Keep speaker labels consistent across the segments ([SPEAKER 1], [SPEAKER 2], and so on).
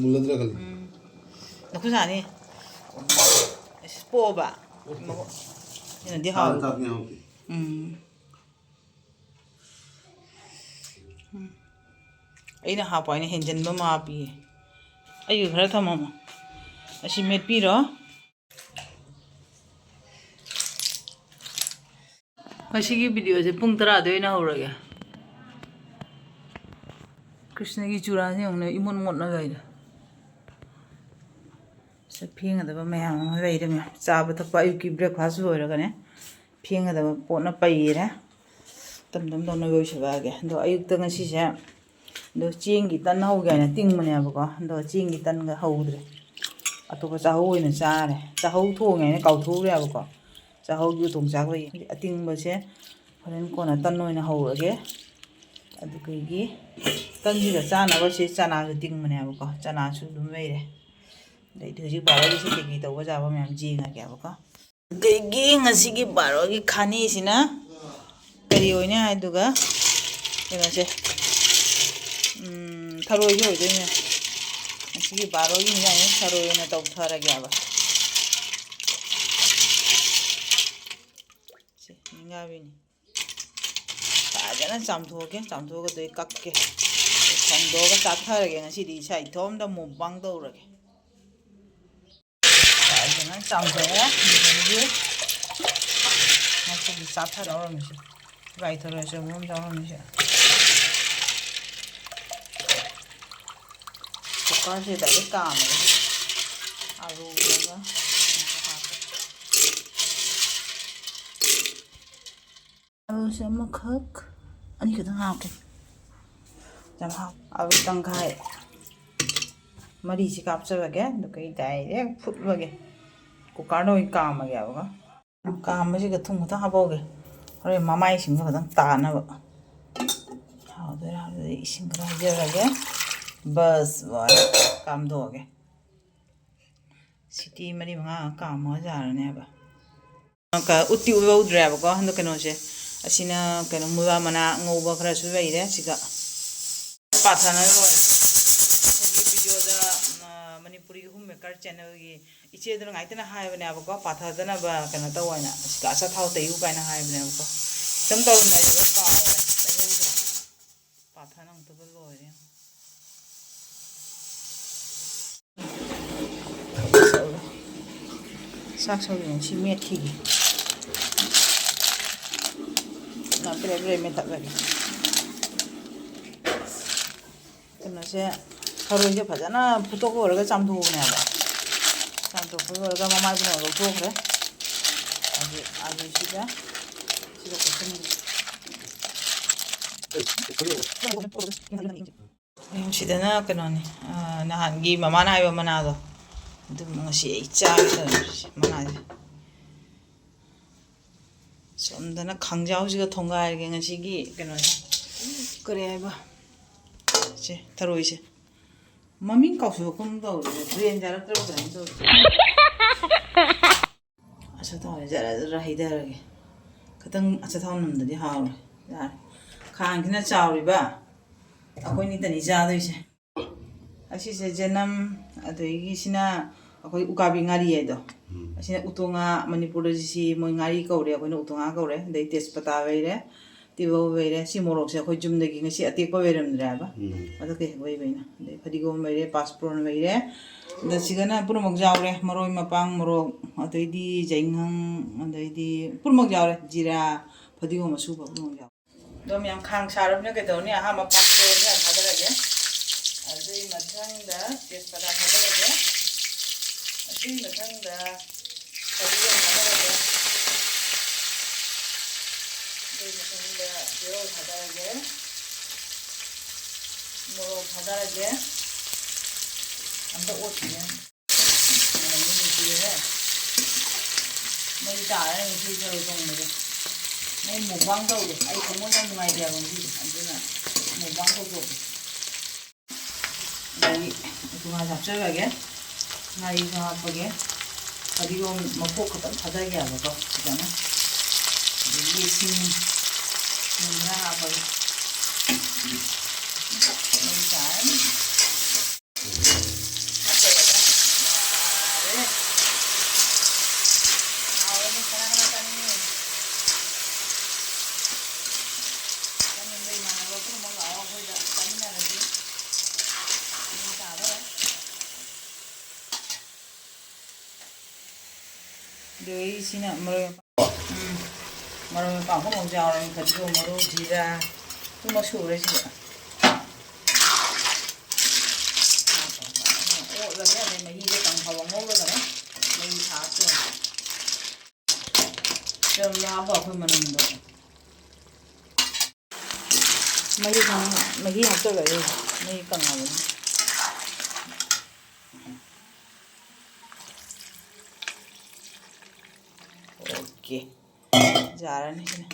[SPEAKER 1] mulladra kali.
[SPEAKER 2] Naku sani. Spo ba. Yan di haw.
[SPEAKER 1] Tak niya okay.
[SPEAKER 2] Ay na hapa ini henjan ba maapi. Ay khara thamama. Asi met piro. Masigi video se pung tara do ina hawraga. Krishna ki chura se ong imon mon na gaida. Sa phienga da ba mayam gaida me cha ba thapa yu ki breakfast hoiraga ne. Phienga da pot na paira. Tam tam dong na go shaba ga. Do ayuk ta ngasi se do chingi tan hau ga na ting mane ba ko. Do chingi tan ga haudre. Atopa cha hau ina cha re. Cha hau tho ngai ne kau tho re ba ko. Cha hau yu tong cha bai. Ating ba se horen ko na tan noina haurage. Adu gi tan ji ga cha na ba se cha na ga ting mane ba ko. Cha na su dum mai re. Dai thu ji ba ga se gi to ba ja ba myam ji nga ga ba ko. Dai gi ngasi gi baro gi khani sina kari oina hai duga. Kena se tharoi ho de ne. Ngasi gi baro gi nya ne tharoi na to thara ga ba. Se ninga bi ni. Ajana chamthoge chamthoga doi kakke thangdoga chatharaga ngasi di sai thomda mubang dorage ajana chamthoga ni ngasi di chathara mi se bai thora se mum jaw mi se ko se da ka ma aru ga aru se ma khak ani ka dang hao ke jam hao aru tang khai mari si kap cha ge do kai dai re phut ba ge ku ka no ka ma ge ba ka ma si ga thung ta ha bo ge ore mamai sing ga dang ta na ba hao de ra de sing ga je ra ge bus wa kam do ge city mari ma ka ma ja ra ne ba ka utti u ba udra ba ko hando ke no se asina kena mula mana ngoba khara su bai re siga pathana ro video da manipuri homemaker channel gi iche da ngai tana hai bane aba ko patha dana ba kena ta waina siga asa thau te yu kaina hai bane aba ko sam ta na ya ba patha nang to ba lo re sak so ni chi met thi na bre me tak lagi kena se haru je phajana phuto ko ra ga cham thu ne ba cham thu ko ra ma mai bno lo thu re agi sida ko sida na kena ni na hangi mama na ayo mana do dum ngasi icha mana je somdana khangjaw siga thonga ge ngasi gi keno kare ba che tharoi se mamin ka su kum do ren jara tro ga do asa to jara ra hidar ge katang asa thon nam da di haw ya khang kina chaw ri ba akoi ni tani ja do se asi se janam adoi gi sina akoi ukabi ngari ye do asina utonga manipur ji moi ngari ko re akoi utonga ko re dei tespata ve re tibo ve re si morok se akoi jum de gi ngasi ati ko veram dra ba ado ke voi ve na dei phadi go ve re passport ve re da sigana purmok jaw re moroi mapang morok adoi di jainghang adoi di purmok jaw re jira phadi go masu ba purmok jaw dom yang khang sarap na ke do ni ha ma pak ko ya thadara ge adoi mathang da tespata thadara ge adoi mathang da phadi go thadara ge adoi mathang da yo thadara ge moro thadara ge anda oti ne ni ti he mai ta ni ti jo jong ne mai mo bang do ge ai ko mo jang ngai dia bang ji anduna mo bang do do nai tu ha jap cha ge ngai ga pa ge phadi go ma pok ka thada ge ba ko jana ni sin ni ra ba ge mai ta Rồi xin ạ, mời mời bảo không màu giàu này thật dùng màu gì ra cũng màu sủi đấy chị ạ. Ô là cái này mày đi tầng hầu ngô rồi đấy, mày thả xuống. Giờ là bỏ thôi mà nằm được. Mày đi học tôi vậy đi, mày cần nào nữa. Ok, जा रहा नहीं इसमें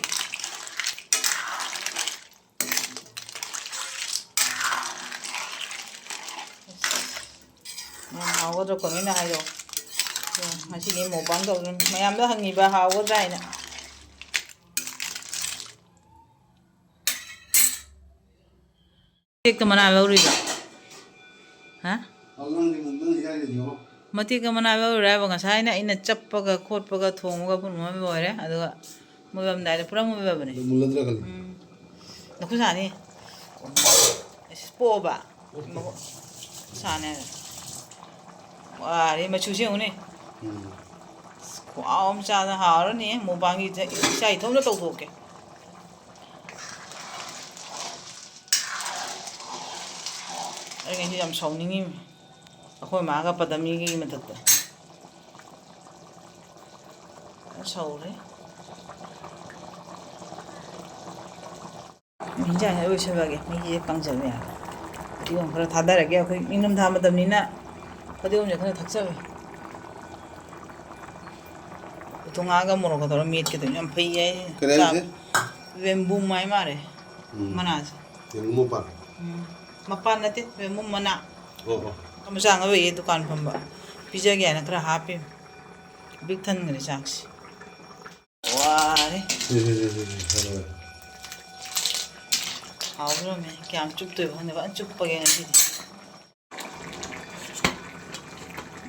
[SPEAKER 2] हावगद्रा comment हायो मसीनी मोबांग तो ma'am तो हंगीबा हावगद्रा है ना एक तो मना लौरीगा हाँ मती का मना लौरा बंगा साइना इन चप्पगा खोटपगा थोंगा पुनवा में बोले अदुगा मुबम दाइले पुरा मुबे बने
[SPEAKER 1] मुलद्रा कल
[SPEAKER 2] नखु सानी स्पोबा साने वारे मचुसे उने ख्वाम चादा हारनी मोबांगी चाय थोम न तौथोके अरे हम सौनिंगी अखोय मागा पदमी की मथकता सौरे 민자 여기 저기 이게 강점이야. 이건 그래 다다르게 그 임금 다 맞답니다. 어디 오면 그냥 닥쳐요. 동아가 뭐라고 더러 미트게 되면 페이에
[SPEAKER 1] 그래야지
[SPEAKER 2] 웬붐 많이 말해. 만나지.
[SPEAKER 1] 웬붐 빠
[SPEAKER 2] 마판 나티 웬붐 만나.
[SPEAKER 1] 어
[SPEAKER 2] 그럼 장가 왜 두칸 펌바. 비자기 아니라 그래 하피. 빅탄 그래 장시. 와래. Haobna में क्या हम चुप तो होने वाला चुप पगे नहीं थी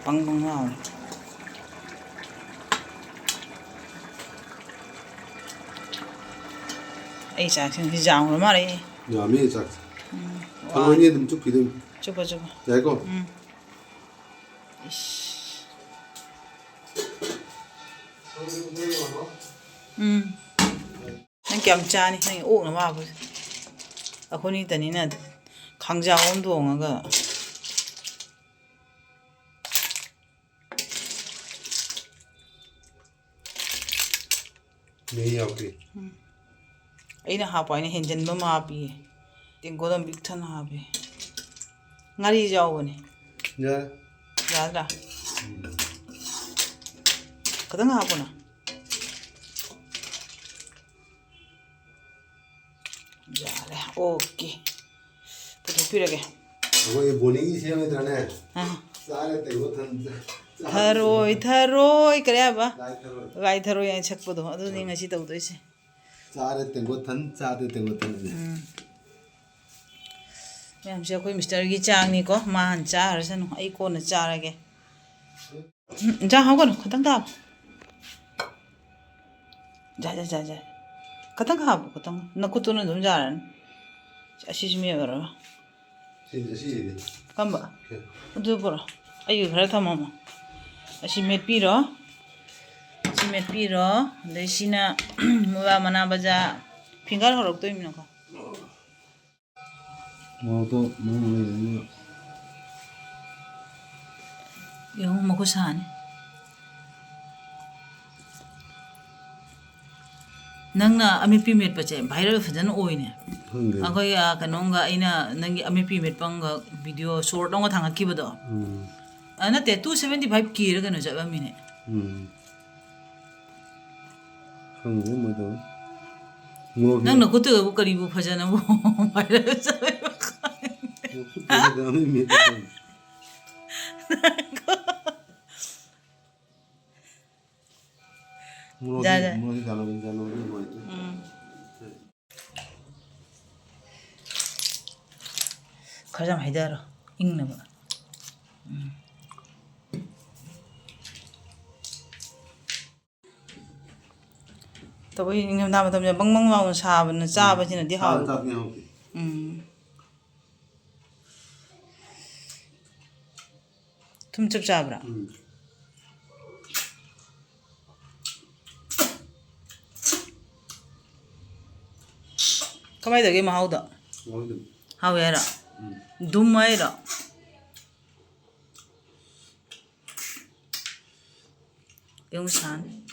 [SPEAKER 2] पंग पंग आओ ऐसा क्यों जाऊँ हमारे
[SPEAKER 1] 야미 작 방언이 좀 비듬
[SPEAKER 2] चुप चुप
[SPEAKER 1] 야 이거
[SPEAKER 2] 난 겸자니 난 오는 와 보. 아코니 다니나 강자 온도가
[SPEAKER 1] 메이 아우피
[SPEAKER 2] 아이나 하파이나 현전바 마피 띵고담 빅탄 하피 ngari jaoने
[SPEAKER 1] 야
[SPEAKER 2] 야라 kadang hapuna 야래 오케이 부탁드려게
[SPEAKER 1] 이거 이 보닝이 시험에 들어네
[SPEAKER 2] 아
[SPEAKER 1] 싸게 되고 던
[SPEAKER 2] 타로이 그래 봐
[SPEAKER 1] 라이터로
[SPEAKER 2] 가이 타로이 양 책보도 아주 내가 시도도 있어
[SPEAKER 1] 싸게 되고 던 싸게 되고 던
[SPEAKER 2] मैम से कोई मिस्टर की चांगनी को मान चार से आई को न चार के जा हाँ को खतंग था जा जा जा जा खतंग हाँ खतंग न कुछ तो न धुम जा रहा है ऐसी में करो
[SPEAKER 1] 진짜 시리네
[SPEAKER 2] कम बा उधर पर आई घर था मामा ऐसी में पी रो लेकिन मुबा मना बजा फिंगर हो रख तो इम्न को
[SPEAKER 1] 뭐도 뭐는
[SPEAKER 2] 이거 먹고 사네. नंगना अमी पीमेट बचे वायरल फजन ओइने अखोय कनोंगा इना नंगी अमी पीमेट पंग वीडियो शॉर्ट नोंगा थांगा किबदो अना ते 275 की रगनो जबा मिने
[SPEAKER 1] 한국에 뭐도
[SPEAKER 2] नंगना कुतो करीबो फजन वो वायरल चले
[SPEAKER 1] 그다음에 미도 뭐지 자노 뭐지
[SPEAKER 2] 가자 많이 달아 익는 거 또 왜 익는 나마다 멍멍 나오는 사업은 짜버지는 네 하고 tumchup chabra Kamay dagi mahauda.
[SPEAKER 1] Ngồi
[SPEAKER 2] How era? Dumaira. Yung san.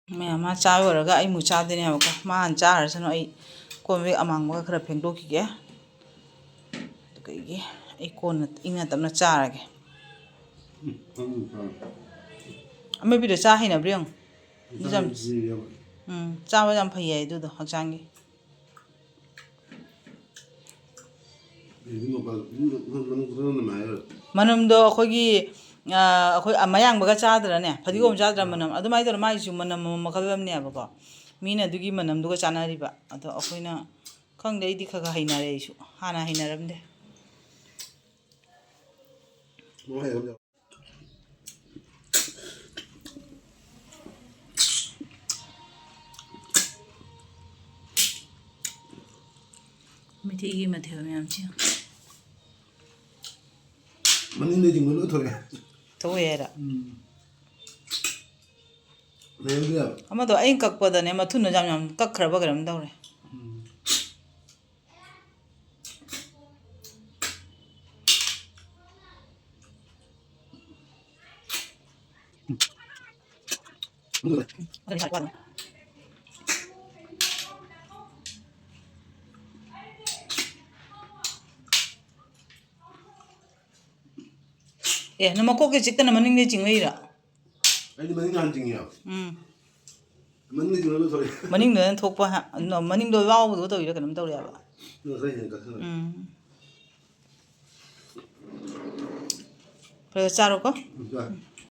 [SPEAKER 2] Mẹ mà cha rồi cái anh mua cha thế này mà mà ăn cha rồi sao nó ấy con với amang mà cái phèn đôi kia cái ấy con ina tầm nó cha rồi cái mấy bây giờ cha hay nào riêng đi làm cha bây giờ phải vậy đó học trang cái manamdo khogi khoi amayang baga chadra ne phadigom chadra manam adumai dor mai ju manam makhabam ne ba ko mina dugi manam duga chanari ba ado akhoina khang dei di khaga haina re su hana haina ram de mithi gi matheu myam chi
[SPEAKER 1] Mình đi chừng nữa thôi.
[SPEAKER 2] thôi era
[SPEAKER 1] Nên biết.
[SPEAKER 2] ama do ain kak pada ne mathu na jam kak khra ba gram daw re eh na mako ke chikta na maning ne chingei ra
[SPEAKER 1] Anh mình ăn chừng nhiều. Mình đi chừng nữa thôi.
[SPEAKER 2] maning no thok pa ha no maning do waw do to ira kanam daw re ba
[SPEAKER 1] Nó sẽ hiện cái thôi.
[SPEAKER 2] Pero charo ko
[SPEAKER 1] Rồi.